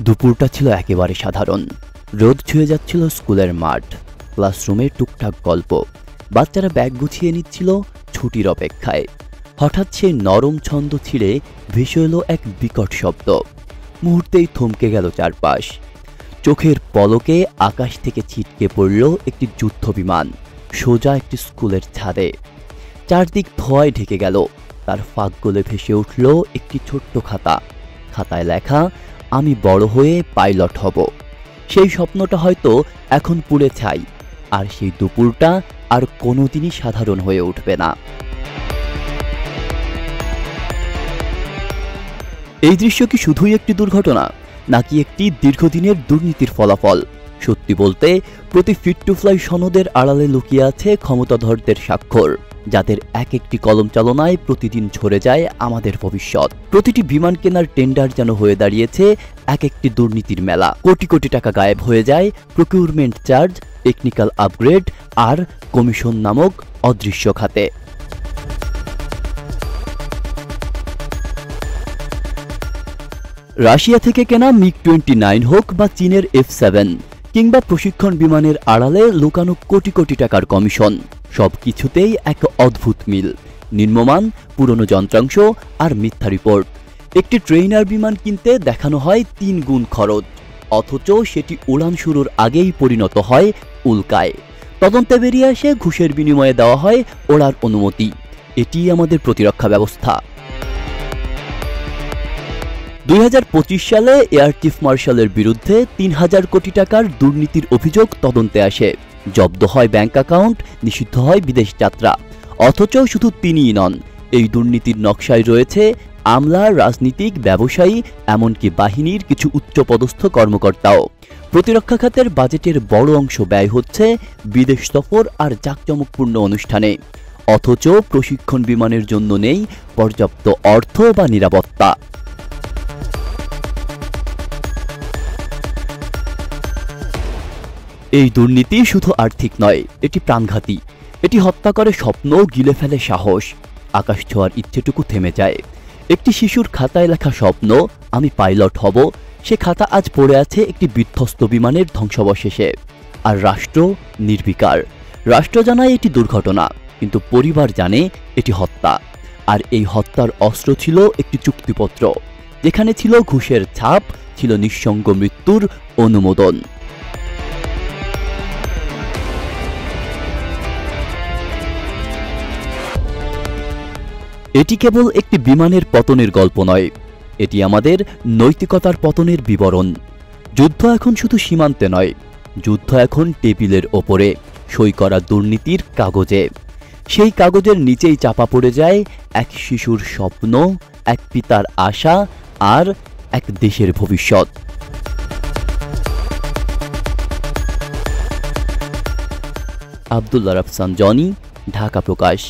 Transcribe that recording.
দুপুরটা ছিল একেবারে সাধারণ। রোদ ছুঁয়ে যাচ্ছিল স্কুলের মাঠ, ক্লাসরুমে টুকটাক গল্প, বাচ্চারা ব্যাগ গুছিয়ে নিচ্ছিল ছুটির অপেক্ষায়। হঠাৎ সেই নরম ছন্দ ছিঁড়ে ভেসে এলো এক বিকট শব্দ। মুহূর্তেই থমকে গেল চারপাশ। চোখের পলকে আকাশ থেকে ছিটকে পড়ল একটি যুদ্ধ বিমান, সোজা একটি স্কুলের ছাদে। চারদিক ধোঁয়ায় ঢেকে গেল। তার ফাঁক গলে ভেসে উঠল একটি ছোট্ট খাতা। খাতায় লেখা, আমি বড় হয়ে পাইলট হব। সেই স্বপ্নটা হয়তো এখন পুড়ে ছাই, আর সেই দুপুরটা আর কোনোদিনই সাধারণ হয়ে উঠবে না। এই দৃশ্য কি শুধুই একটি দুর্ঘটনা, নাকি একটি দীর্ঘদিনের দুর্নীতির ফলাফল? সত্যি বলতে, প্রতি ফিট টু ফ্লাই সনদের আড়ালে লুকিয়ে আছে ক্ষমতাধরদের স্বাক্ষর, যাদের এক একটি কলম চালনায় প্রতিদিন ঝরে যায় আমাদের ভবিষ্যৎ। প্রতিটি বিমান কেনার টেন্ডার যেন হয়ে দাঁড়িয়েছে এক একটি দুর্নীতির মেলা। কোটি কোটি টাকা গায়েব হয়ে যায় প্রকিউরমেন্ট চার্জ, টেকনিক্যাল আপগ্রেড আর কমিশন নামক অদৃশ্য খাতে। রাশিয়া থেকে কেনা MiG-29 হোক বা চীনের F-7 কিংবা প্রশিক্ষণ বিমানের আড়ালে লুকানো কোটি কোটি টাকার কমিশন, সবকিছুতেই এক অদ্ভুত মিল। নিম্নমান, পুরনো যন্ত্রাংশ আর মিথ্যা রিপোর্ট। একটি ট্রেইনার বিমান কিনতে দেখানো হয় 3 গুণ খরচ, অথচ সেটি উড়ান শুরুর আগেই পরিণত হয় উল্কায়। তদন্তে বেরিয়ে আসে ঘুষের বিনিময়ে দেওয়া হয় ওড়ার অনুমতি। এটি আমাদের প্রতিরক্ষা ব্যবস্থা। 2025 সালে এয়ার চিফ মার্শালের বিরুদ্ধে 3000 কোটি টাকার দুর্নীতির অভিযোগ তদন্তে আসে। জব্দ হয় ব্যাংক অ্যাকাউন্ট, নিষিদ্ধ হয় বিদেশ যাত্রা। অথচ শুধু তিনিই নন, এই দুর্নীতির নকশায় রয়েছে আমলা, রাজনীতিক, ব্যবসায়ী, এমনকি বাহিনীর কিছু উচ্চপদস্থ কর্মকর্তাও। প্রতিরক্ষা খাতের বাজেটের বড় অংশ ব্যয় হচ্ছে বিদেশ সফর আর জাঁকজমকপূর্ণ অনুষ্ঠানে, অথচ প্রশিক্ষণ বিমানের জন্য নেই পর্যাপ্ত অর্থ বা নিরাপত্তা। এই দুর্নীতি শুধু আর্থিক নয়, এটি প্রাণঘাতী। এটি হত্যা করে স্বপ্ন, গিলে ফেলে সাহস। আকাশ ছোঁয়ার ইচ্ছেটুকু থেমে যায়। একটি শিশুর খাতায় লেখা স্বপ্ন, আমি পাইলট হব, সে খাতা আজ পড়ে আছে একটি বিধ্বস্ত বিমানের ধ্বংসাবশেষে। আর রাষ্ট্র নির্বিকার। রাষ্ট্র জানায় এটি দুর্ঘটনা, কিন্তু পরিবার জানে এটি হত্যা। আর এই হত্যার অস্ত্র ছিল একটি চুক্তিপত্র, যেখানে ছিল ঘুষের ছাপ, ছিল নিঃসঙ্গ মৃত্যুর অনুমোদন। এটি কেবল একটি বিমানের পতনের গল্প নয়, এটি আমাদের নৈতিকতার পতনের বিবরণ। যুদ্ধ এখন শুধু সীমান্তে নয়, যুদ্ধ এখন টেবিলের ওপরে সই করা দুর্নীতির কাগজে। সেই কাগজের নিচেই চাপা পড়ে যায় এক শিশুর স্বপ্ন, এক পিতার আশা আর এক দেশের ভবিষ্যৎ। আব্দুল্লাহ রাফসান জনি, ঢাকা প্রকাশ।